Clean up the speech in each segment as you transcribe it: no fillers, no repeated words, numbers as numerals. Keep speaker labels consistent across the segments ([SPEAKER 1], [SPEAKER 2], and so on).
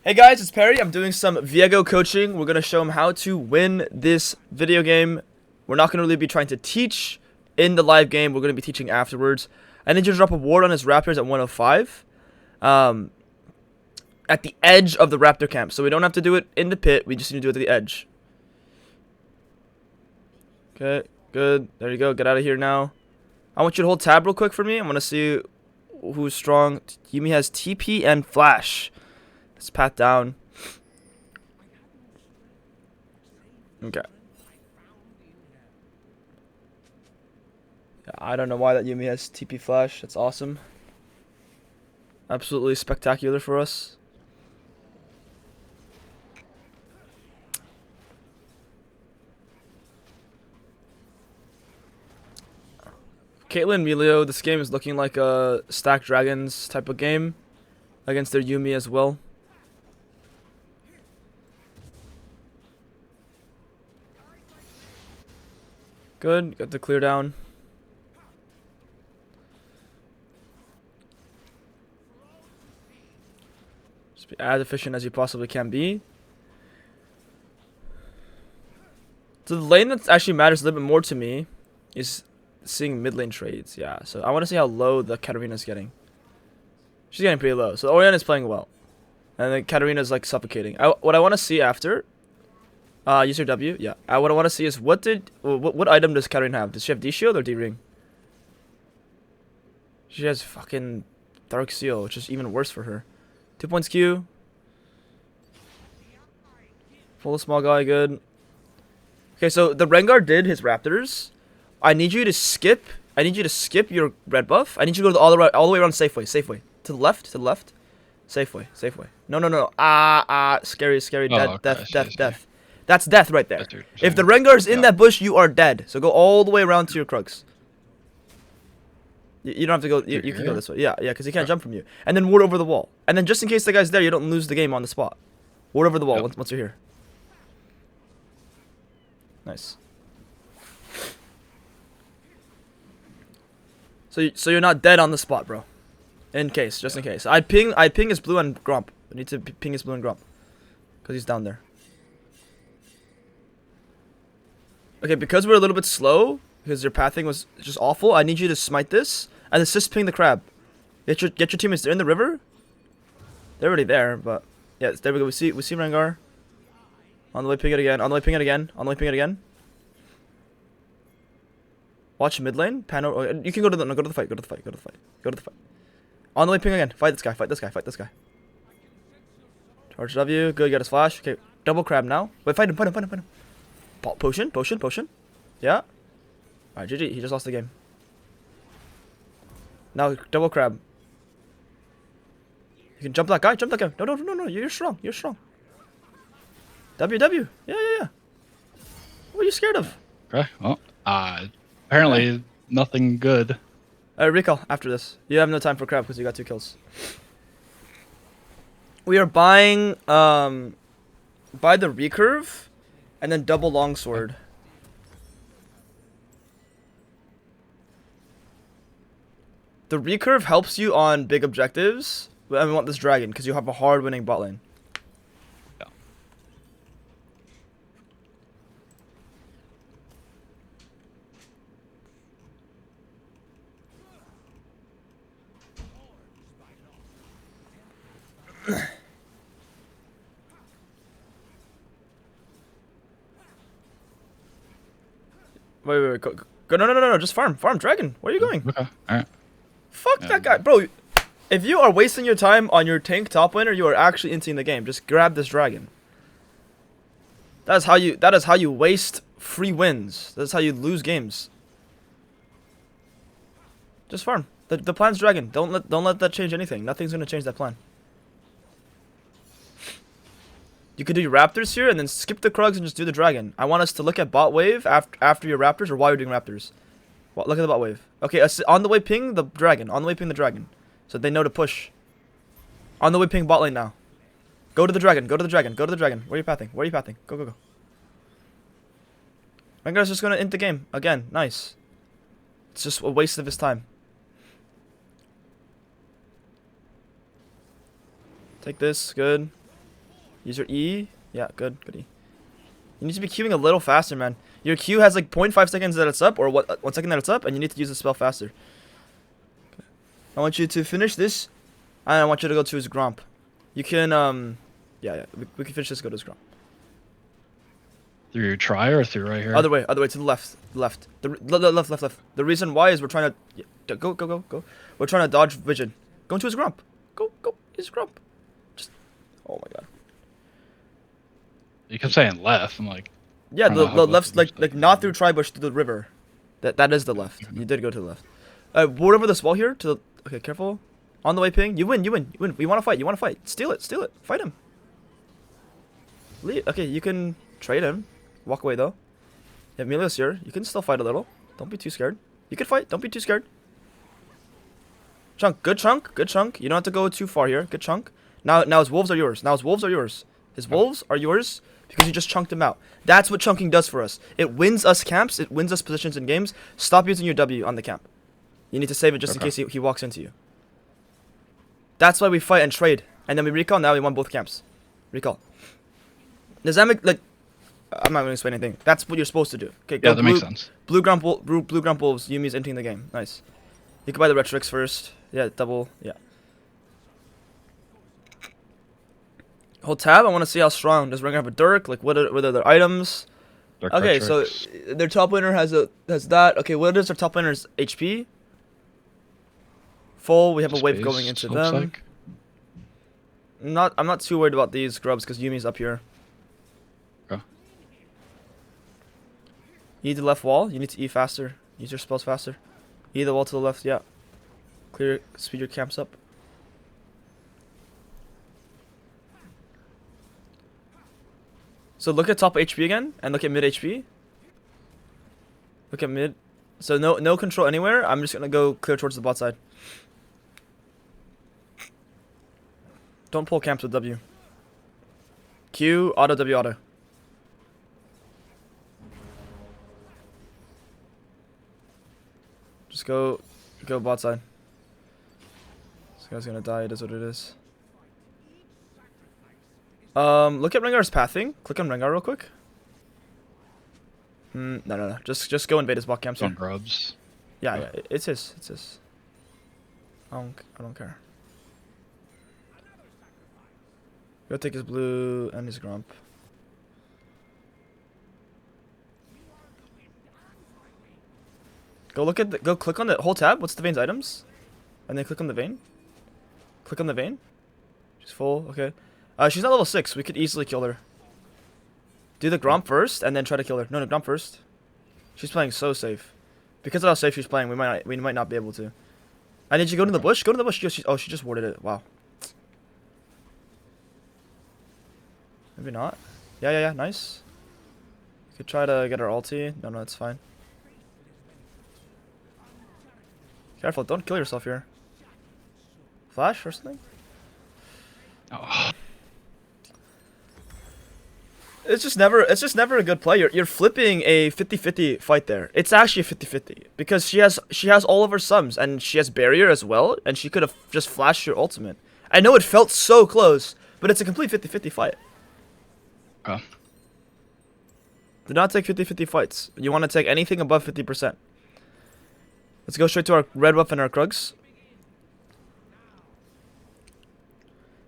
[SPEAKER 1] Hey guys, it's Perry. I'm doing some Viego coaching. We're going to show him how to win this video game. We're not going to really be trying to teach in the live game. We're going to be teaching afterwards. I need you to drop a ward on his raptors at 105. At the edge of the raptor camp. So we don't have to do it in the pit. We just need to do it at the edge. Okay, good. There you go. Get out of here now. I want you to hold tab real quick for me. I want to see who's strong. Yuumi has TP and Flash. Let's pat down. Okay. Yeah, I don't know why that Yuumi has TP Flash. That's awesome. Absolutely spectacular for us. Caitlyn Melio, this game is looking like a Stack Dragons type of game against their Yuumi as well. Good, got the clear down. Just be as efficient as you possibly can be. So the lane that actually matters a little bit more to me is seeing mid lane trades. Yeah, so I want to see how low the Katarina's getting. She's getting pretty low. So Orianna's playing well. And then Katarina's like suffocating. What I want to see after... use your W? Yeah. What I want to see is what item does Katarina have? Does she have D-Shield or D-Ring? She has fucking Dark Seal, which is even worse for her. 2 points Q. Full small guy, good. Okay, so the Rengar did his Raptors. I need you to skip your red buff. I need you to go to all the way around Safeway. To the left. Safeway. No. Scary.
[SPEAKER 2] Oh,
[SPEAKER 1] Death. That's death right there. If the Rengar's in that bush, you are dead. So go all the way around to your Krugs. You don't have to go. You can go this way. Yeah, because he can't jump from you. And then ward over the wall. And then just in case the guy's there, you don't lose the game on the spot. Ward over the wall once you're here. Nice. So you're not dead on the spot, bro. Just in case. I ping his blue and Gromp. I need to ping his blue and Gromp. Because he's down there. Okay, because we're a little bit slow, because your pathing was just awful, I need you to smite this and assist ping the crab. Get your teammates. They're in the river. They're already there, but yeah, there we go. We see Rengar. On the way ping it again. Watch mid lane. Pan over. You can go to the fight. Go to the fight. On the way ping again. Fight this guy. Charge W. Good. Get his flash. Okay. Double crab now. Wait. Fight him. Potion. Yeah. Alright, GG. He just lost the game. Now double crab. You can jump that guy. No. You're strong. W. Yeah. What are you scared of?
[SPEAKER 2] Okay. Well, apparently nothing good.
[SPEAKER 1] Recall after this. You have no time for crab because you got 2 kills. We are buying buy the recurve and then double longsword. The recurve helps you on big objectives. I want this dragon because you have a hard winning bot lane.
[SPEAKER 2] Yeah.
[SPEAKER 1] Wait. Go. No. Just farm dragon. Where are you going?
[SPEAKER 2] Okay. Alright.
[SPEAKER 1] Fuck that guy, bro. If you are wasting your time on your tank top laner, you are actually inting the game. Just grab this dragon. That is how you waste free wins. That's how you lose games. Just farm. The plan's dragon. Don't let that change anything. Nothing's gonna change that plan. You could do your raptors here and then skip the Krugs and just do the dragon. I want us to look at bot wave after your raptors or while you're doing raptors. Well, look at the bot wave. Okay, on the way ping the dragon. So they know to push. On the way ping bot lane now. Go to the dragon. Where are you pathing? Go. Rengar's just gonna int the game. Again, nice. It's just a waste of his time. Take this, good. Use your E. Yeah, good. Good E. You need to be queuing a little faster, man. Your Q has like 0.5 seconds that it's up, or 1 second that it's up, and you need to use the spell faster. Okay. I want you to finish this, and I want you to go to his Gromp. You can, yeah, we can finish this, go to his Gromp.
[SPEAKER 2] Through your try or through right here?
[SPEAKER 1] Other way, to the left, left. Left. The reason why is we're trying to, yeah, go. We're trying to dodge vision. Go into his Gromp. Go, his Gromp. Just, oh my god.
[SPEAKER 2] You kept saying left. I'm like,
[SPEAKER 1] yeah, the left's like not through Tribush, through the river. That is the left. You did go to the left. Ward over this wall here. To the, okay, careful. On the way, ping. You win. We want to fight. You want to fight. Steal it. Fight him. Leave. Okay, you can trade him. Walk away though. Yeah, Emilio's here. You can still fight a little. Don't be too scared. You can fight. Don't be too scared. Chunk. Good chunk. You don't have to go too far here. Good chunk. Now his wolves are yours. His wolves are yours. Because you just chunked him out. That's what chunking does for us. It wins us camps. It wins us positions in games. Stop using your W on the camp. You need to save it just in case he walks into you. That's why we fight and trade. And then we recall. Now we won both camps. Recall. Does that make, like... I'm not going to explain anything. That's what you're supposed to do. Okay, go
[SPEAKER 2] yeah, that makes sense.
[SPEAKER 1] Blue Gromp Wolves. Yumi's entering the game. Nice. You can buy the Retrix first. Yeah, double. Yeah. Hold tab. I want to see how strong. Does Rengar have a Dirk? Like, what are their items?
[SPEAKER 2] Dirk
[SPEAKER 1] okay,
[SPEAKER 2] Retrix.
[SPEAKER 1] so their top laner has that. Okay, what is their top laner's HP? Full. We have a wave going into them.
[SPEAKER 2] Like.
[SPEAKER 1] I'm not too worried about these grubs because Yumi's up here.
[SPEAKER 2] Okay.
[SPEAKER 1] You need the left wall. You need to E faster. Use your spells faster. E the wall to the left. Yeah. Clear. Speed your camps up. So look at top HP again, and look at mid HP. Look at mid. So no control anywhere. I'm just gonna go clear towards the bot side. Don't pull camps with W. Q, auto, W, auto. Just go bot side. This guy's gonna die, it is what it is. Look at Rengar's pathing. Click on Rengar real quick. No. Just go invade his bot camp.
[SPEAKER 2] On grubs.
[SPEAKER 1] Yeah, it's his. I don't care. Go take his blue and his Gromp. Go click on the whole tab. What's the Vayne's items? And then click on the Vayne. Click on the Vayne. She's full. Okay. She's not level 6. We could easily kill her. Do the Gromp first and then try to kill her. No, Gromp first. She's playing so safe. Because of how safe she's playing, we might not be able to. I need you to go to the bush. Go to the bush. She just warded it. Wow. Maybe not. Yeah. Nice. You could try to get her ulti. No, it's fine. Careful. Don't kill yourself here. Flash or something?
[SPEAKER 2] Oh.
[SPEAKER 1] It's just never a good play. You're flipping a 50-50 fight there. It's actually a 50-50 because she has all of her sums and she has barrier as well, and she could have just flashed your ultimate. I know it felt so close, but it's a complete 50-50 fight.
[SPEAKER 2] Oh.
[SPEAKER 1] Do not take 50-50 fights. You want to take anything above 50%. Let's go straight to our red buff and our Krugs.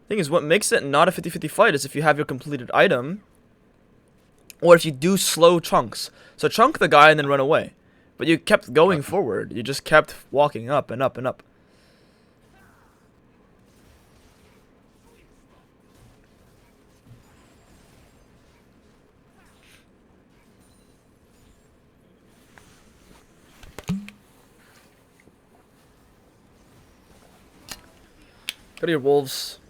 [SPEAKER 1] Thing is, what makes it not a 50-50 fight is if you have your completed item, or if you do slow chunks. So chunk the guy and then run away. But you kept going forward. You just kept walking up and up and up. Go to your wolves.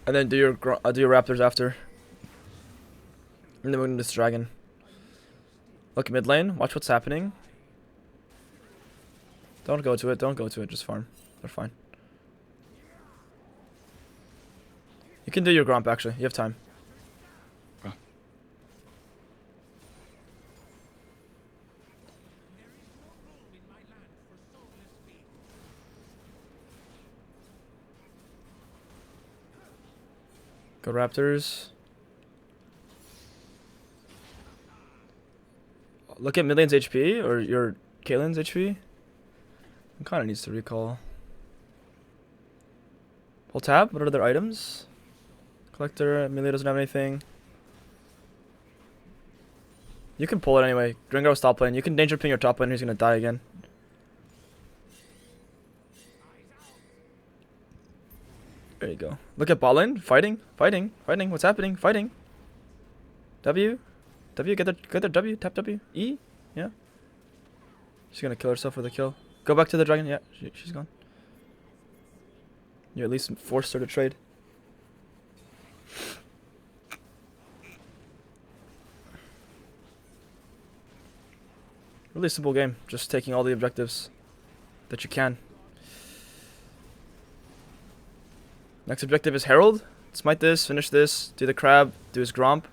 [SPEAKER 1] And then do your raptors after. And then we're into this dragon. Look, mid lane. Watch what's happening. Don't go to it. Just farm. They're fine. You can do your Gromp, actually. You have time.
[SPEAKER 2] Okay.
[SPEAKER 1] Go Raptors. Look at mid lane's HP or your Caitlyn's HP. It kind of needs to recall. Pull tab. What are their items? Collector. Melee doesn't have anything. You can pull it anyway. Rengar was top lane. You can danger ping your top lane. He's gonna die again. There you go. Look at bot lane. Fighting. Fighting. Fighting. What's happening? Fighting. W. W. Get the W. Tap W. E. Yeah. She's gonna kill herself with a kill. Go back to the dragon. Yeah. She's gone. You at least forced her to trade. Really simple game. Just taking all the objectives that you can. Next objective is Herald. Smite this, finish this, do the crab, do his gromp.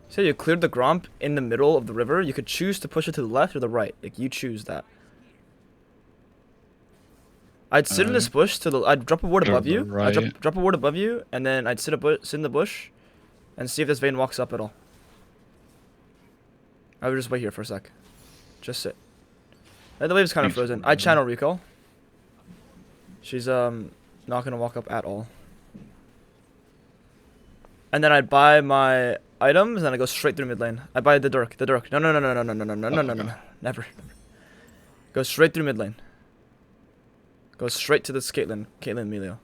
[SPEAKER 1] So you cleared the gromp in the middle of the river. You could choose to push it to the left or the right. Like you choose that. I'd sit in this bush to the. I'd drop a ward above you.
[SPEAKER 2] Right.
[SPEAKER 1] I'd drop a ward above you, and then I'd sit in the bush, and see if this Vayne walks up at all. I would just wait here for a sec. Just sit. And the wave's kind of frozen. I'd channel recall. She's not gonna walk up at all. And then I'd buy my items, and I go straight through mid lane. I buy the Dirk. The Dirk. No. Never. Go straight through mid lane. Go straight to this Caitlyn Melio.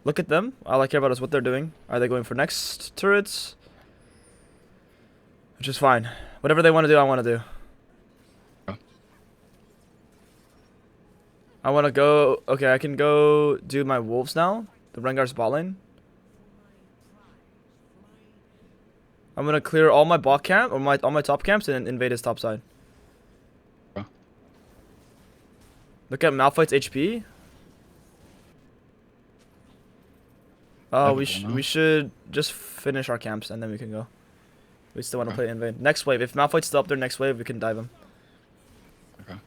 [SPEAKER 1] Look at them. All I care about is what they're doing. Are they going for next turrets? Which is fine. Whatever they want to do, I want to do. I want to go. Okay, I can go do my wolves now. The Rengar's bot lane. I'm gonna clear all my bot camp or all my top camps and invade his top side. Look at Malphite's HP. Oh, we should just finish our camps and then we can go. We still want to play invade. Next wave. If Malphite's still up there next wave, we can dive him.
[SPEAKER 2] Okay.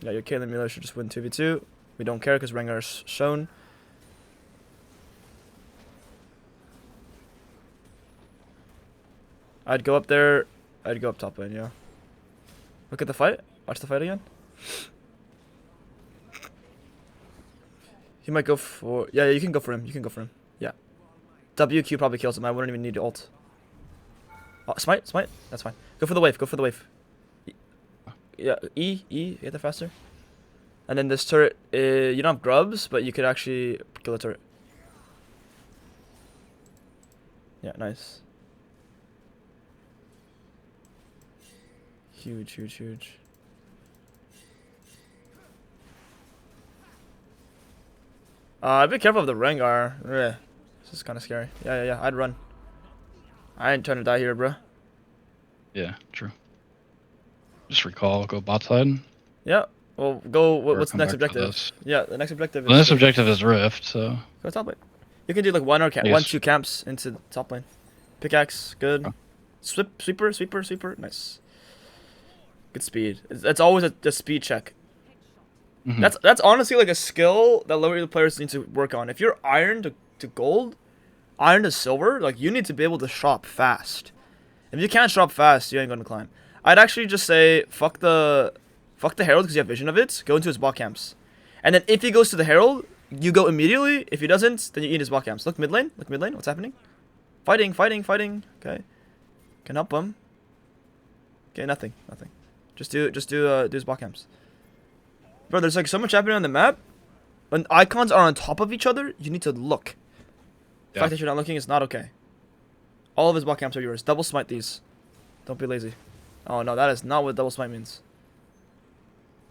[SPEAKER 1] Yeah, your Caitlyn Miller should just win 2v2. We don't care because Rengar's shown. I'd go up there. I'd go up top lane, yeah. Look at the fight. Watch the fight again. He might go for... Yeah, you can go for him. You can go for him. Yeah. WQ probably kills him. I wouldn't even need to ult. Oh, smite. That's fine. Go for the wave. Go for the wave. Yeah, E. Get there faster. And then this turret... you don't have grubs, but you could actually kill the turret. Yeah, nice. Huge. Be careful of the Rengar. This is kind of scary. Yeah. I'd run. I ain't trying to die here, bro.
[SPEAKER 2] Yeah, true. Just recall, go bot side.
[SPEAKER 1] Yeah. Well, go. What's the next objective? Yeah, the next objective is...
[SPEAKER 2] The next objective is Rift, so...
[SPEAKER 1] Go top lane. You can do like one, 2 camps into the top lane. Pickaxe, good. Sweeper. Nice. Good speed. It's always a speed check.
[SPEAKER 2] Mm-hmm.
[SPEAKER 1] That's honestly like a skill that lower tier players need to work on. If you're iron to gold, iron to silver, like you need to be able to shop fast. If you can't shop fast, you ain't gonna climb. I'd actually just say fuck the Herald because you have vision of it. Go into his bot camps, and then if he goes to the Herald, you go immediately. If he doesn't, then you eat his bot camps. Look mid lane. What's happening? Fighting. Okay, can help him. Okay, nothing. Just do his bot camps. Bro, there's like so much happening on the map. When icons are on top of each other, you need to look. The fact that you're not looking is not okay. All of his bot camps are yours. Double smite these. Don't be lazy. Oh no, that is not what double smite means.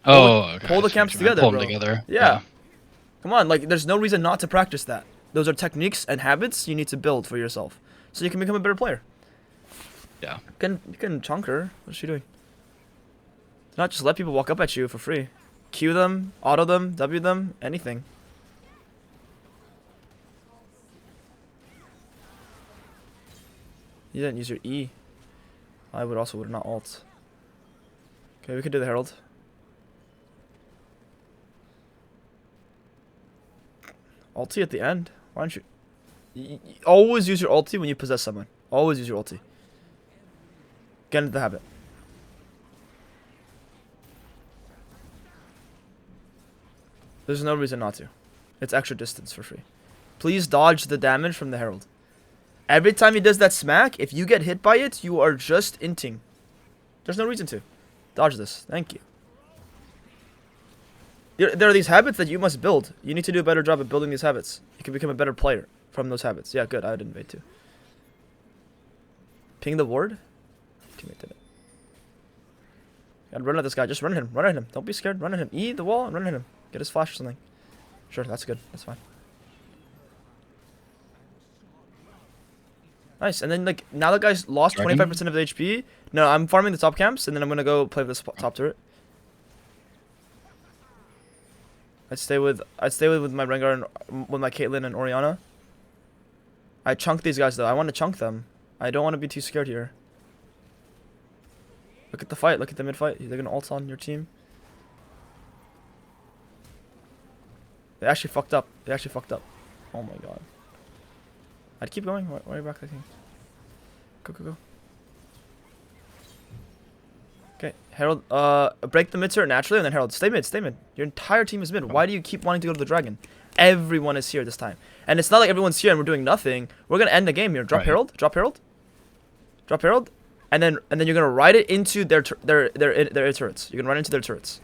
[SPEAKER 2] Okay.
[SPEAKER 1] Pull the camps together,
[SPEAKER 2] pull
[SPEAKER 1] bro.
[SPEAKER 2] Them together.
[SPEAKER 1] Yeah. Come on, like there's no reason not to practice that. Those are techniques and habits you need to build for yourself, so you can become a better player.
[SPEAKER 2] Yeah.
[SPEAKER 1] You can chunk her. What's she doing? Not just let people walk up at you for free. Q them, auto them, W them, anything. You didn't use your E. I would not ult. Okay, we could do the Herald. Ulti at the end. Why don't you always use your ulti when you possess someone. Always use your ulti. Get into the habit. There's no reason not to. It's extra distance for free. Please dodge the damage from the Herald. Every time he does that smack, if you get hit by it, you are just inting. There's no reason to. Dodge this. Thank you. There are these habits that you must build. You need to do a better job of building these habits. You can become a better player from those habits. Yeah, good. I would invade too. Ping the ward? Teammate did it. Gotta run at this guy. Just run at him. Run at him. Don't be scared. Run at him. E the wall and run at him. Get his flash or something. Sure, that's good. That's fine. Nice. And then, like, now the guy's lost 25% of the HP. No, I'm farming the top camps, and then I'm gonna go play with the top turret. I'd stay with my Rengar and with my Caitlyn and Orianna. I chunk these guys though. I want to chunk them. I don't want to be too scared here. Look at the fight. Look at the mid fight. They're gonna ult on your team. They actually fucked up. They actually fucked up. Oh my god. I'd keep going. Why are you back clicking? Go, go, go. Okay, Herald, break the mid turret naturally, and then Herald, stay mid, stay mid. Your entire team is mid. Why do you keep wanting to go to the dragon? Everyone is here this time. And it's not like everyone's here and we're doing nothing. We're gonna end the game here. Drop Herald, drop Herald. Drop Herald. And then you're gonna ride it into their turrets. You're gonna run into their turrets.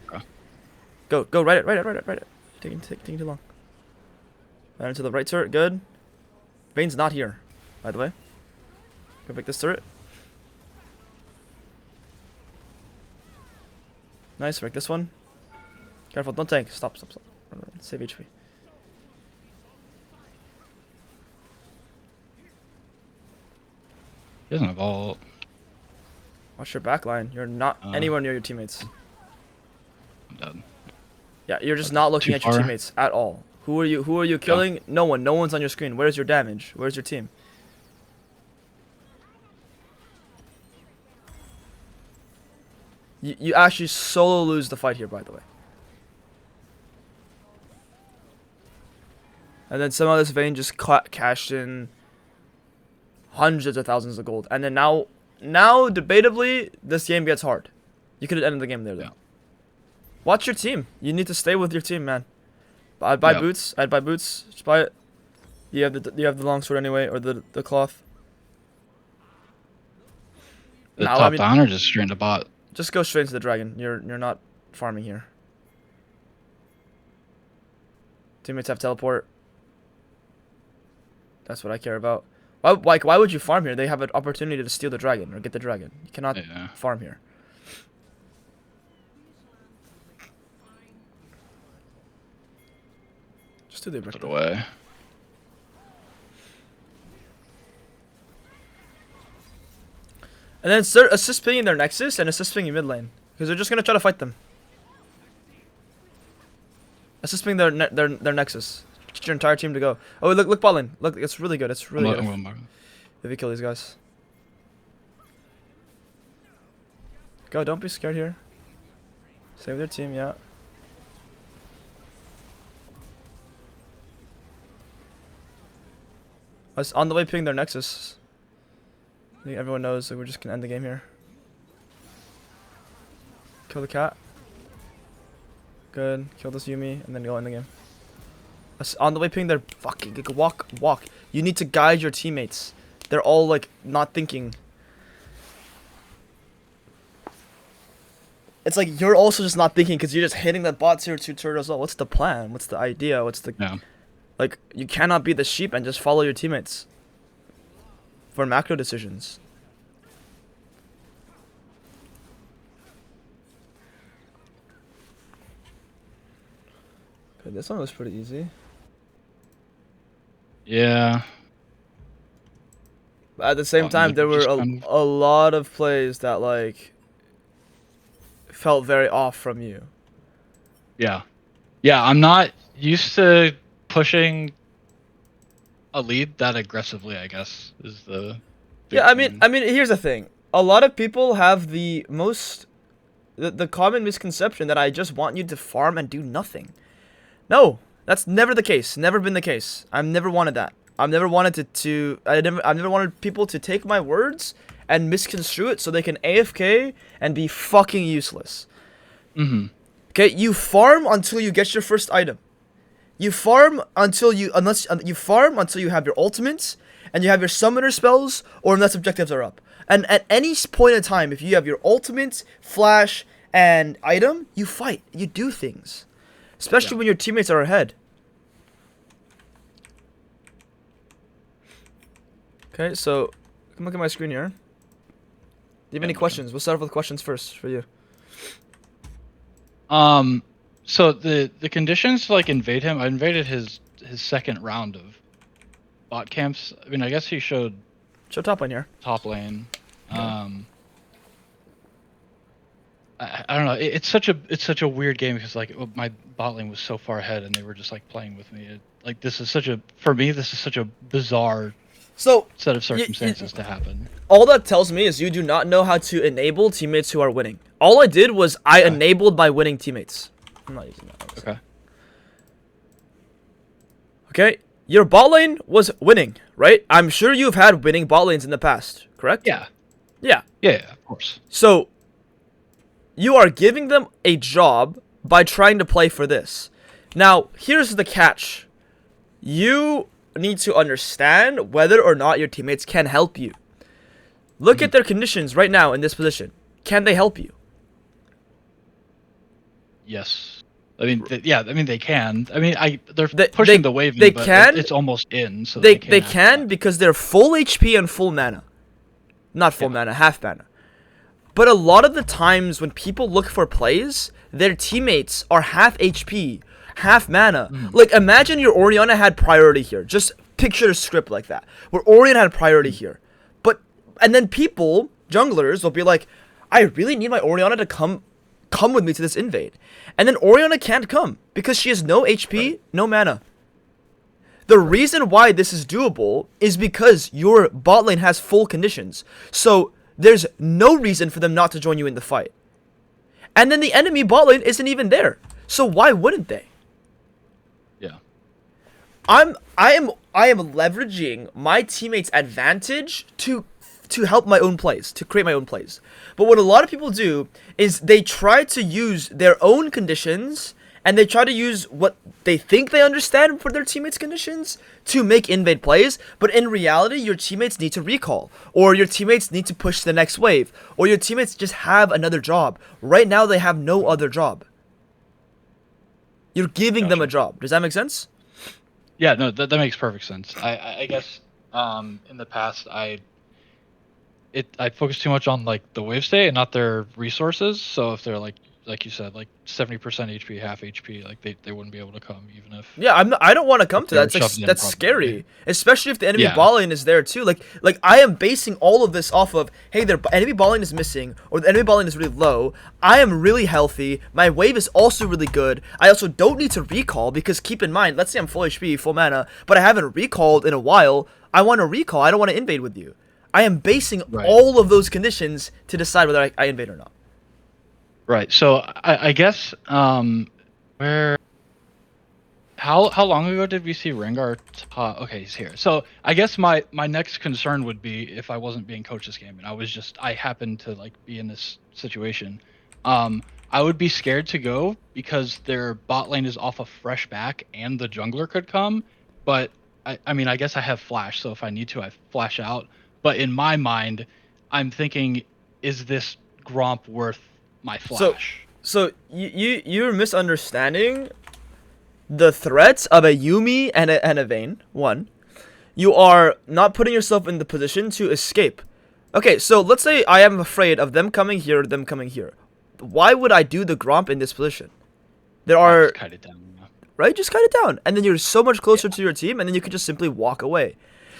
[SPEAKER 1] Go, ride it. Taking too long. Run into the right turret, good. Vayne's not here, by the way. Go pick this turret. Nice, break this one. Careful, don't tank. Stop. Run. Save HP.
[SPEAKER 2] He doesn't have ult.
[SPEAKER 1] Watch your back line. You're not anywhere near your teammates.
[SPEAKER 2] I'm dead.
[SPEAKER 1] Yeah, you're just not looking at your teammates at all. Who are you killing? No one. No one's on your screen. Where's your damage? Where's your team? You actually solo lose the fight here, by the way. And then somehow this Vayne just cashed in hundreds of thousands of gold. And then now debatably, this game gets hard. You could have ended the game there, though. Yeah. Watch your team. You need to stay with your team, man. I'd buy boots. I'd buy boots. Just buy it. You have the longsword anyway, or the cloth.
[SPEAKER 2] The top down or just straight into bot?
[SPEAKER 1] Just go straight into the dragon. You're not farming here. Teammates have teleport. That's what I care about. Why would you farm here? They have an opportunity to steal the dragon or get the dragon. You cannot farm here. Just do the
[SPEAKER 2] put it away.
[SPEAKER 1] And then start assist pinging their nexus and assist pinging mid lane, because they're just gonna try to fight them. Assist ping their nexus. Get your entire team to go. Oh, look bot lane. Look, it's really good. It's really good. If you kill these guys. Go, don't be scared here. Save their team, yeah. I was on the way ping their nexus. I think everyone knows that we're just gonna end the game here. Kill the cat. Good. Kill this Yumi and then go end the game. On the way ping their fucking walk. You need to guide your teammates. They're all like not thinking. It's like you're also just not thinking because you're just hitting that bot tier 2 turret as well. What's the plan? What's the idea? What's the like? You cannot be the sheep and just follow your teammates for macro decisions. Okay, this one was pretty easy.
[SPEAKER 2] Yeah.
[SPEAKER 1] But at the same time, there were a lot of plays that like felt very off from you.
[SPEAKER 2] Yeah. Yeah, I'm not used to pushing a lead that aggressively, I guess, is the
[SPEAKER 1] Yeah, I mean here's the thing. A lot of people have the common misconception that I just want you to farm and do nothing. No. That's never the case. Never been the case. I've never wanted that. I've never wanted I've never wanted people to take my words and misconstrue it so they can AFK and be fucking useless.
[SPEAKER 2] Mm-hmm.
[SPEAKER 1] Okay, you farm until you get your first item. You farm until you until you have your ultimates and you have your summoner spells, or unless objectives are up. And at any point in time, if you have your ultimate, flash, and item, you fight. You do things. Especially when your teammates are ahead. Okay, so come look at my screen here. Do you have any questions? We'll start off with questions first for you.
[SPEAKER 2] So the conditions to like invade him, I invaded his second round of bot camps. I mean, I guess he showed
[SPEAKER 1] top lane here.
[SPEAKER 2] Top lane. I don't know. It's such a weird game because like my bot lane was so far ahead and they were just like playing with me. This is such a bizarre set of circumstances to happen.
[SPEAKER 1] All that tells me is you do not know how to enable teammates who are winning. All I did was I enabled my winning teammates. I'm not using that.
[SPEAKER 2] Okay.
[SPEAKER 1] Okay, your bot lane was winning, right? I'm sure you've had winning bot lanes in the past, correct?
[SPEAKER 2] Yeah.
[SPEAKER 1] Yeah.
[SPEAKER 2] Yeah, of course.
[SPEAKER 1] So, you are giving them a job by trying to play for this. Now, here's the catch. You need to understand whether or not your teammates can help you. Look at their conditions right now in this position. Can they help you?
[SPEAKER 2] Yes. I mean, they can. I mean, they're pushing the wave in, but it's almost in. So they
[SPEAKER 1] can because they're full HP and full mana. Not full mana, half mana. But a lot of the times when people look for plays, their teammates are half HP, half mana. Like, imagine your Orianna had priority here. Just picture a script like that, where Orianna had priority here. And then people, junglers, will be like, I really need my Orianna to come with me to this invade. And then Orianna can't come because she has no HP, no mana. The reason why this is doable is because your bot lane has full conditions. So there's no reason for them not to join you in the fight. And then the enemy bot lane isn't even there. So why wouldn't they?
[SPEAKER 2] Yeah.
[SPEAKER 1] I am leveraging my teammates' advantage to help my own plays, to create my own plays. But what a lot of people do is they try to use their own conditions and they try to use what they think they understand for their teammates' conditions to make invade plays. But in reality, your teammates need to recall, or your teammates need to push the next wave, or your teammates just have another job. Right now, they have no other job. You're giving them a job. Does that make sense?
[SPEAKER 2] Yeah, no, that makes perfect sense. I guess in the past I focus too much on like the wave state and not their resources. So if they're like you said, like 70% HP, half HP, like they wouldn't be able to come even if.
[SPEAKER 1] Yeah, I don't want to come to that. That's scary, especially if the enemy bot lane is there too. Like I am basing all of this off of, hey, their enemy bot lane is missing, or the enemy bot lane is really low. I am really healthy. My wave is also really good. I also don't need to recall because keep in mind, let's say I'm full HP, full mana, but I haven't recalled in a while. I want to recall. I don't want to invade with you. I am basing all of those conditions to decide whether I invade or not.
[SPEAKER 2] Right. So I guess how long ago did we see Rengar? Okay, he's here. So I guess my next concern would be if I wasn't being coached this game and I happened to like be in this situation. I would be scared to go because their bot lane is off a fresh back and the jungler could come. But I mean, I guess I have flash, so if I need to, I flash out. But in my mind, I'm thinking, is this Gromp worth my flash?
[SPEAKER 1] So you're misunderstanding the threats of a Yuumi and a Vayne. One, you are not putting yourself in the position to escape. Okay, so let's say I am afraid of them coming here or them coming here. Why would I do the Gromp in this position? There are
[SPEAKER 2] just kite it down,
[SPEAKER 1] right? Just kite it down, and then you're so much closer to your team, and then you could just simply walk away.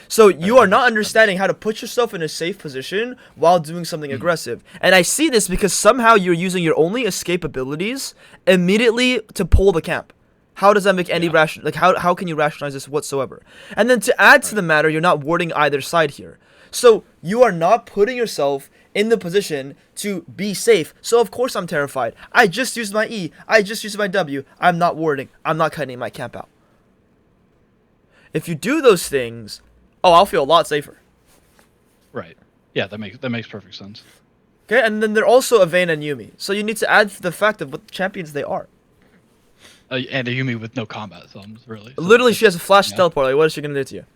[SPEAKER 1] So you are not understanding how to put yourself in a safe position while doing something aggressive. And I see this because somehow you're using your only escape abilities immediately to pull the camp. How does that make any how can you rationalize this whatsoever? And then to add to the matter, you're not warding either side here. So you are not putting yourself in the position to be safe. So of course I'm terrified. I just used my E. I just used my W. I'm not warding. I'm not cutting my camp out. If you do those things, oh, I'll feel a lot safer.
[SPEAKER 2] Right. Yeah, that makes perfect sense.
[SPEAKER 1] Okay, and then they're also a Vayne and Yumi. So you need to add the fact of what champions they are.
[SPEAKER 2] And a Yumi with no combat thumbs, really. So
[SPEAKER 1] Literally, she has a flash
[SPEAKER 2] yeah.
[SPEAKER 1] teleport. Like, what is she gonna do to you?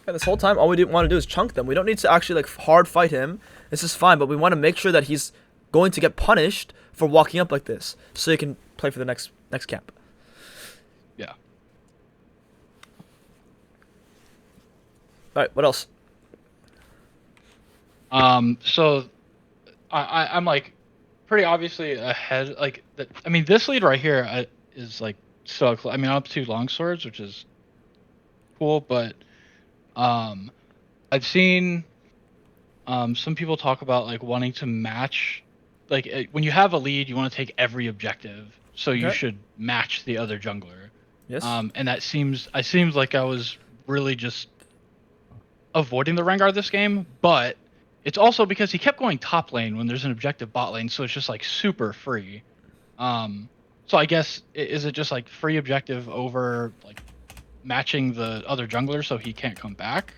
[SPEAKER 1] And this whole time, all we want to do is chunk them. We don't need to actually like hard fight him. This is fine, but we want to make sure that he's going to get punished for walking up like this, so he can play for the next camp.
[SPEAKER 2] Yeah.
[SPEAKER 1] All right, what else?
[SPEAKER 2] So I'm like pretty obviously ahead. Like, I mean, this lead right here is like so close. I mean, I'm up 2 long swords, which is cool, but I've seen some people talk about like wanting to match, like when you have a lead, you want to take every objective, so you should match the other jungler.
[SPEAKER 1] Yes.
[SPEAKER 2] And that seems like I was really just avoiding the Rengar this game, but it's also because he kept going top lane when there's an objective bot lane, so it's just like super free. So I guess is it just like free objective over like matching the other jungler so he can't come back?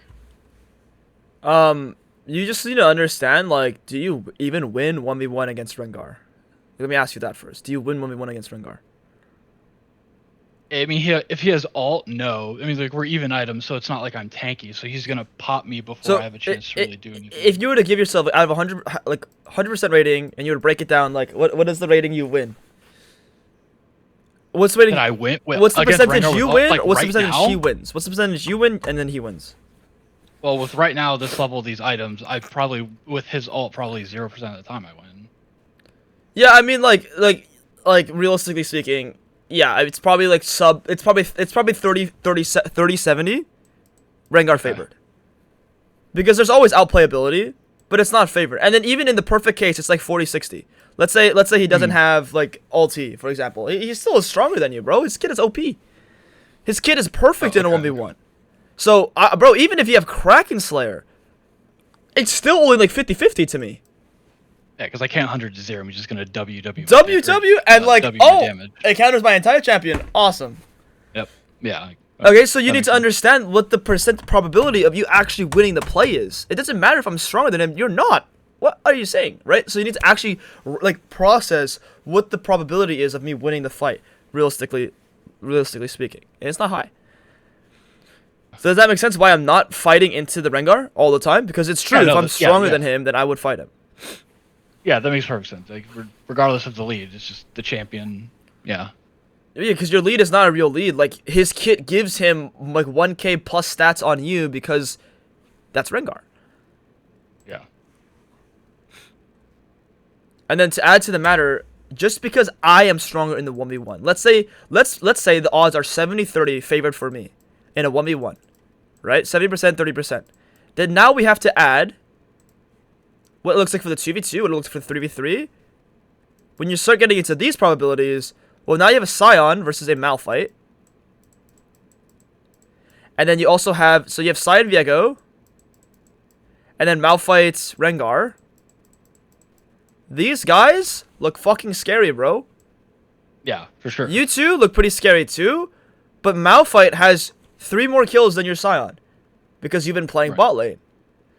[SPEAKER 1] You just need to understand, like, do you even win 1v1 against Rengar? Let me ask you that first. Do you win 1v1 against Rengar?
[SPEAKER 2] I mean, if he has ult, no. I mean, like, we're even items, so it's not like I'm tanky. So he's gonna pop me before I have a chance to really do anything.
[SPEAKER 1] If you were to give yourself out of 100% rating, and you were to break it down, like, what is the rating you win? What's the rating?
[SPEAKER 2] And I win.
[SPEAKER 1] What's the percentage you win?
[SPEAKER 2] Like,
[SPEAKER 1] what's
[SPEAKER 2] right
[SPEAKER 1] the percentage
[SPEAKER 2] now?
[SPEAKER 1] he wins? What's the percentage you win, and then he wins?
[SPEAKER 2] Well, with right now this level, these items, I probably with his ult probably 0% of the time I win.
[SPEAKER 1] Yeah, I mean, like realistically speaking. Yeah, it's probably like it's probably 30 70 Rengar favored. Because there's always outplayability, but it's not favored. And then even in the perfect case, it's like 40-60. Let's say he doesn't have like ulti, for example. He still is stronger than you, bro. His kid is OP. His kid is perfect in a 1v1. So, bro, even if you have Kraken Slayer, it's still only like 50-50 to me.
[SPEAKER 2] Yeah, because I can't 100 to 0. I'm just gonna WW
[SPEAKER 1] and like,
[SPEAKER 2] damage.
[SPEAKER 1] It counters my entire champion. Awesome.
[SPEAKER 2] Yep. Yeah.
[SPEAKER 1] Okay, so you need to understand what the percent probability of you actually winning the play is. It doesn't matter if I'm stronger than him. You're not. What are you saying, right? So you need to actually like process what the probability is of me winning the fight, realistically speaking. And it's not high. So does that make sense why I'm not fighting into the Rengar all the time? Because it's true, if I'm stronger than him, then I would fight him.
[SPEAKER 2] Yeah, that makes perfect sense. Like, regardless of the lead, it's just the champion. Yeah.
[SPEAKER 1] Yeah, because your lead is not a real lead. Like, his kit gives him, like, 1k plus stats on you because that's Rengar.
[SPEAKER 2] Yeah.
[SPEAKER 1] And then to add to the matter, just because I am stronger in the 1v1, let's say the odds are 70-30 favored for me in a 1v1, right? 70%, 30%. Then now we have to add what it looks like for the 2v2, what it looks like for the 3v3. When you start getting into these probabilities, well, now you have a Scion versus a Malphite. And then you also have, so you have Scion Viego. And then Malphite Rengar. These guys look fucking scary, bro.
[SPEAKER 2] Yeah, for sure.
[SPEAKER 1] You two look pretty scary too. But Malphite has 3 more kills than your Scion. Because you've been playing bot lane.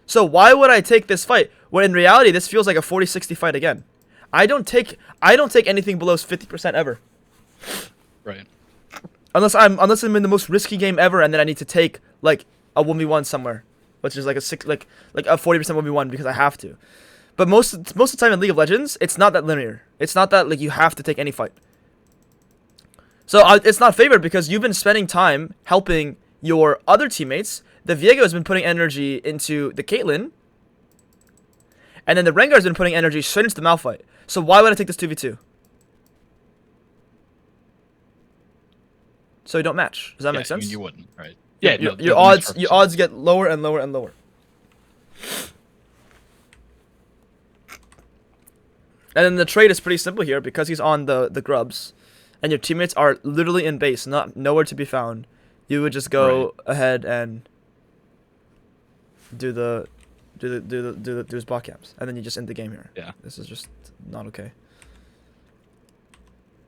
[SPEAKER 1] So why would I take this fight when in reality this feels like a 40-60 fight again? I don't take anything below 50% ever.
[SPEAKER 2] Right.
[SPEAKER 1] Unless I'm in the most risky game ever and then I need to take like a 1v1 somewhere, which is like a 40% 1v1 because I have to. But most of the time in League of Legends, it's not that linear. It's not that like you have to take any fight. So it's not favored because you've been spending time helping your other teammates. The Viego has been putting energy into the Caitlyn. And then the Rengar has been putting energy straight into the Malphite. So why would I take this 2v2? So you don't match. Does that make sense?
[SPEAKER 2] I mean, you wouldn't, right?
[SPEAKER 1] Yeah, your odds get lower and lower and lower. And then the trade is pretty simple here because he's on the grubs. And your teammates are literally in base, nowhere to be found. You would just go ahead and do his bot camps, and then you just end the game here.
[SPEAKER 2] Yeah.
[SPEAKER 1] This is just not okay.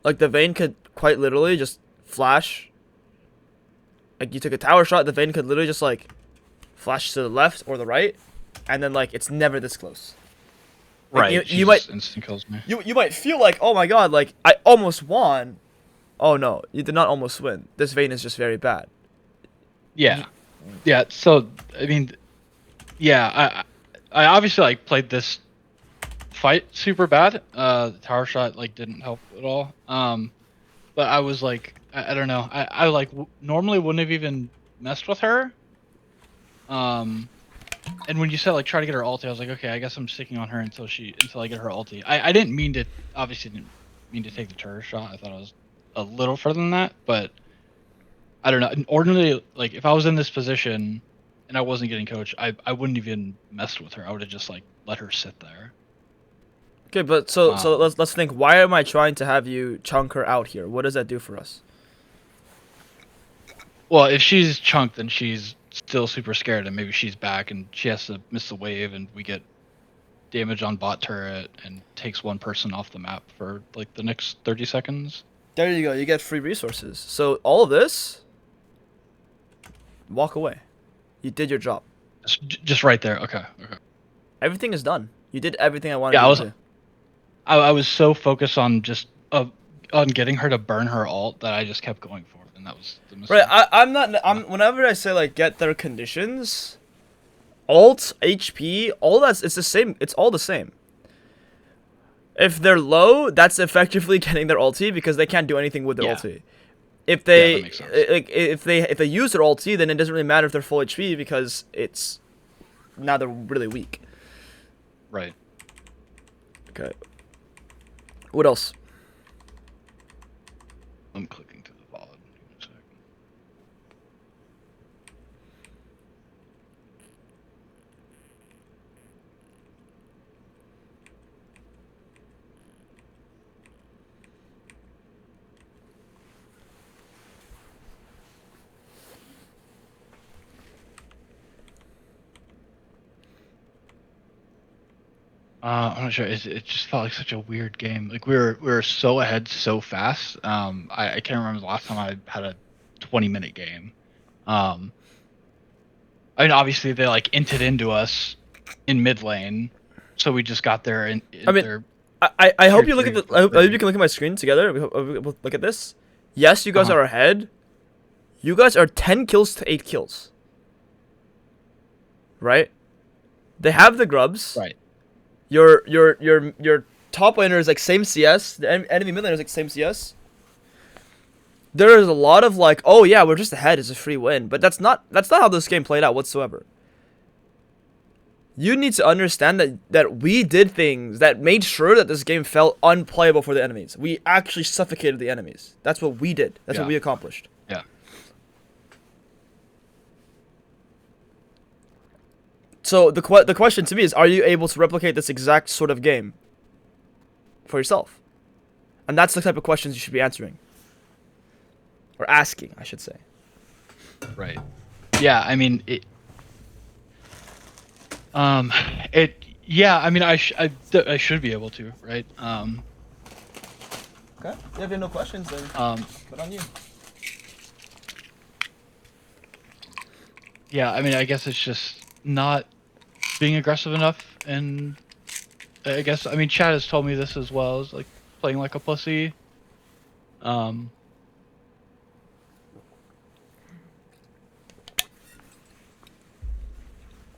[SPEAKER 1] Like the Vayne could quite literally just flash. Like you took a tower shot, the Vayne could literally just like flash to the left or the right, and then like it's never this close. Like,
[SPEAKER 2] Right.
[SPEAKER 1] you might
[SPEAKER 2] instant kills me.
[SPEAKER 1] you might feel like, oh my god, like I almost won. Oh no, you did not almost win. This Vayne is just very bad.
[SPEAKER 2] Yeah. Yeah. So I mean, yeah, I obviously like played this fight super bad. The tower shot like didn't help at all. But I was like, I don't know. I like normally wouldn't have even messed with her. And when you said like try to get her ulti, I was like, okay, I guess I'm sticking on her until I get her ulti. I didn't mean to, obviously didn't mean to take the turret shot. I thought it was a little further than that, but I don't know. Ordinarily, like if I was in this position and I wasn't getting coached, I wouldn't even messed with her. I would have just like let her sit there.
[SPEAKER 1] Okay, but so let's think. Why am I trying to have you chunk her out here? What does that do for us?
[SPEAKER 2] Well, if she's chunked, then she's still super scared, and maybe she's back, and she has to miss the wave, and we get damage on bot turret, and takes one person off the map for like the next 30 seconds.
[SPEAKER 1] There you go. You get free resources. So all of this, walk away. You did your job.
[SPEAKER 2] Just right there. Okay.
[SPEAKER 1] Everything is done. You did everything I wanted
[SPEAKER 2] Yeah,
[SPEAKER 1] you to do.
[SPEAKER 2] I was so focused on just on getting her to burn her ult that I just kept going for it, and that was the mistake.
[SPEAKER 1] Right, I'm whenever I say like get their conditions, ult, HP, all that's it's the same. It's all the same. If they're low, that's effectively getting their ulti because they can't do anything with their ulti. If they
[SPEAKER 2] that makes sense.
[SPEAKER 1] if they use their ulti, then it doesn't really matter if they're full HP because it's now they're really weak.
[SPEAKER 2] Right.
[SPEAKER 1] Okay. What else?
[SPEAKER 2] I'm clicking to the VOD. Give me a sec. I'm not sure. It just felt like such a weird game. Like we were so ahead so fast. I can't remember the last time I had a 20-minute game. I mean, obviously they like inted into us in mid lane, so we just got there and
[SPEAKER 1] I mean,
[SPEAKER 2] their
[SPEAKER 1] I hope you look
[SPEAKER 2] tier
[SPEAKER 1] at the.
[SPEAKER 2] three
[SPEAKER 1] I hope
[SPEAKER 2] was
[SPEAKER 1] you can look at my screen together. We'll look at this. Yes, you guys are ahead. You guys are 10 kills to 8 kills. Right? They have the grubs.
[SPEAKER 2] right.
[SPEAKER 1] Your top laner is like same CS. The enemy mid laner is like same CS. There is a lot of like, oh yeah, we're just ahead. It's a free win, but that's not how this game played out whatsoever. You need to understand that we did things that made sure that this game felt unplayable for the enemies. We actually suffocated the enemies. That's what we did. That's what we accomplished.
[SPEAKER 2] Yeah.
[SPEAKER 1] So the question to me is, are you able to replicate this exact sort of game for yourself? And that's the type of questions you should be answering. Or asking, I should say.
[SPEAKER 2] Right. Yeah, I mean yeah, I mean I should be able to, right?
[SPEAKER 1] Okay. If you have no questions, then put on you.
[SPEAKER 2] Yeah, I mean I guess it's just not being aggressive enough, and I guess I mean Chad has told me this as well, is like playing like a pussy.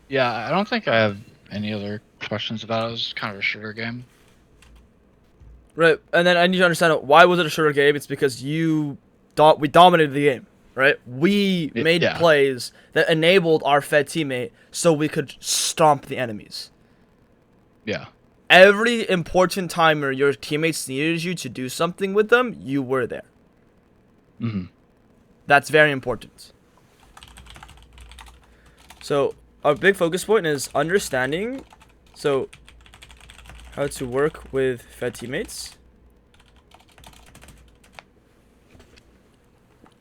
[SPEAKER 2] Yeah, I don't think I have any other questions about it. It was kind of a shorter game.
[SPEAKER 1] Right, and then I need to understand why was it a shorter game? It's because we dominated the game, right? We made plays that enabled our fed teammate so we could stomp the enemies.
[SPEAKER 2] Yeah.
[SPEAKER 1] Every important time where your teammates needed you to do something with them, you were there.
[SPEAKER 2] Mm-hmm.
[SPEAKER 1] That's very important. So our big focus point is understanding how to work with fed teammates.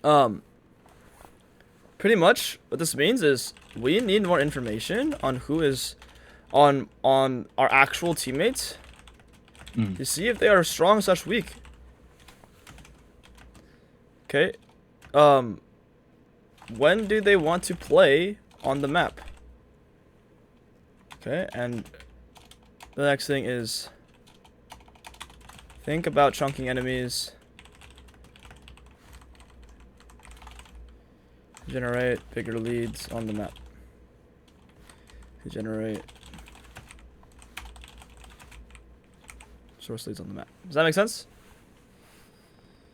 [SPEAKER 1] Pretty much what this means is we need more information on who is on our actual teammates to see if they are strong/weak. Okay. When do they want to play on the map? Okay, and the next thing is think about chunking enemies. Generate bigger leads on the map. Generate source leads on the map. Does that make sense?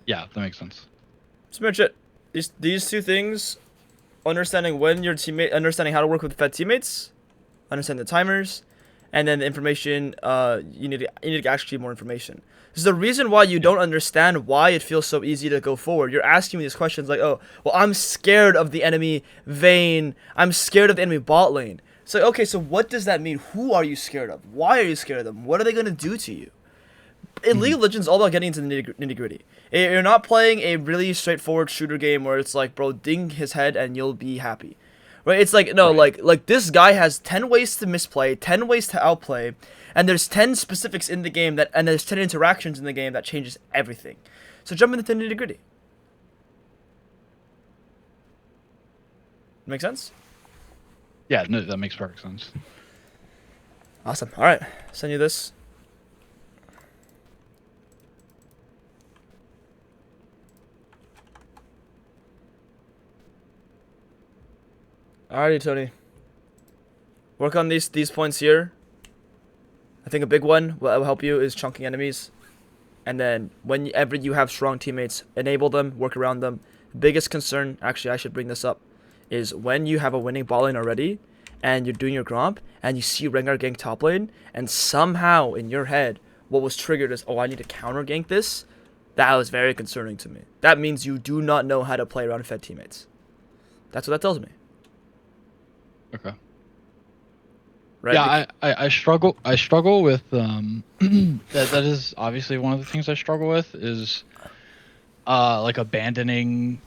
[SPEAKER 2] Yeah, that makes sense.
[SPEAKER 1] That's pretty much it. These two things, understanding when your teammate, understanding how to work with fed teammates, understand the timers, and then the information. You need to actually more information. This is the reason why you don't understand why it feels so easy to go forward. You're asking me these questions like, oh, well, I'm scared of the enemy Vayne. I'm scared of the enemy bot lane. So, okay, so what does that mean? Who are you scared of? Why are you scared of them? What are they going to do to you? In League of Legends, it's all about getting into the nitty gritty. You're not playing a really straightforward shooter game where it's like, bro, ding his head and you'll be happy. Right? It's like, no,
[SPEAKER 2] Right.
[SPEAKER 1] like this guy has 10 ways to misplay, 10 ways to outplay, and there's 10 specifics in the game and there's 10 interactions in the game that changes everything. So jump into the nitty gritty. Make sense?
[SPEAKER 2] Yeah, no, that makes perfect sense.
[SPEAKER 1] Awesome. All right, send you this. Alrighty, Tony. Work on these points here. I think a big one what will help you is chunking enemies. And then whenever you have strong teammates, enable them, work around them. Biggest concern, actually I should bring this up, is when you have a winning ball lane already and you're doing your gromp and you see Rengar gank top lane and somehow in your head what was triggered is, oh, I need to counter gank this. That was very concerning to me. That means you do not know how to play around fed teammates. That's what that tells me.
[SPEAKER 2] Okay.
[SPEAKER 1] Right?
[SPEAKER 2] Yeah, I struggle with that is obviously one of the things I struggle with is like abandoning,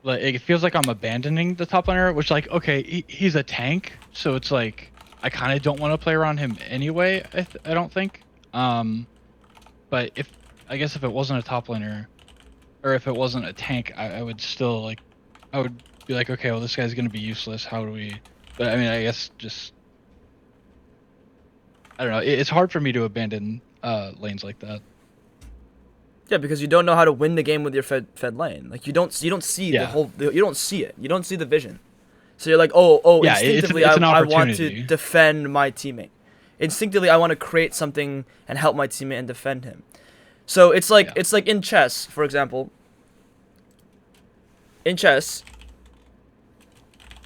[SPEAKER 2] like it feels like I'm abandoning the top laner, which like okay, he's a tank, so it's like I kind of don't want to play around him anyway. I don't think. But if I guess if it wasn't a top laner or if it wasn't a tank, I would still like I would be like, okay, well this guy's gonna be useless. How do we? But I mean, I guess just I don't know. It's hard for me to abandon lanes like that.
[SPEAKER 1] Yeah, because you don't know how to win the game with your fed lane. Like you don't see the whole, you don't see it. You don't see the vision. So you're like, oh,
[SPEAKER 2] Yeah,
[SPEAKER 1] instinctively
[SPEAKER 2] it's an
[SPEAKER 1] I want to
[SPEAKER 2] opportunity.
[SPEAKER 1] defend my teammate. Instinctively I want to create something and help my teammate and defend him. So it's like in chess, for example. In chess,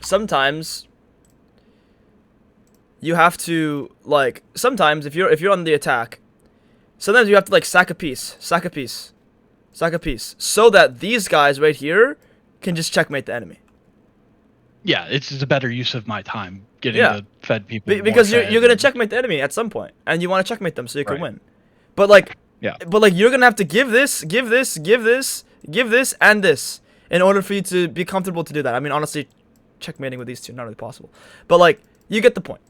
[SPEAKER 1] sometimes you have to like sometimes if you're on the attack, sometimes you have to like sack a piece, so that these guys right here can just checkmate the enemy.
[SPEAKER 2] Yeah, it's just a better use of my time getting
[SPEAKER 1] Yeah.
[SPEAKER 2] the fed people.
[SPEAKER 1] Because
[SPEAKER 2] more
[SPEAKER 1] you're gonna
[SPEAKER 2] fed.
[SPEAKER 1] checkmate the enemy at some point, and you want to checkmate them so you can
[SPEAKER 2] Right.
[SPEAKER 1] win. But like,
[SPEAKER 2] Yeah.
[SPEAKER 1] you're gonna have to give this, and this in order for you to be comfortable to do that. I mean, honestly, checkmating with these two not really possible. But like, you get the point.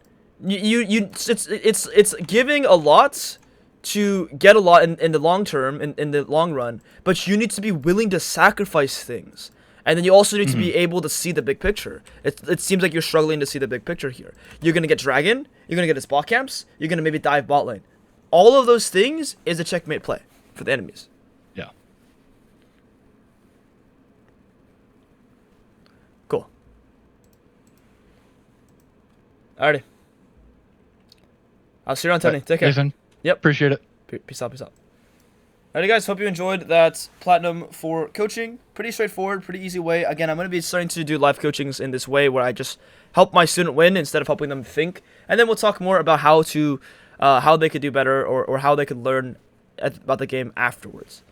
[SPEAKER 1] It's giving a lot to get a lot in the long term, in the long run. But you need to be willing to sacrifice things. And then you also need to be able to see the big picture. It seems like you're struggling to see the big picture here. You're going to get Dragon. You're going to get his bot camps. You're going to maybe dive bot lane. All of those things is a checkmate play for the enemies.
[SPEAKER 2] Yeah.
[SPEAKER 1] Cool. Alrighty. I'll see you around, Tony. Take care.
[SPEAKER 2] Jason,
[SPEAKER 1] Yep.
[SPEAKER 2] appreciate it.
[SPEAKER 1] Peace out. Alrighty, guys. Hope you enjoyed that Platinum for coaching. Pretty straightforward, pretty easy way. Again, I'm going to be starting to do live coachings in this way where I just help my student win instead of helping them think. And then we'll talk more about how they could do better or how they could learn about the game afterwards.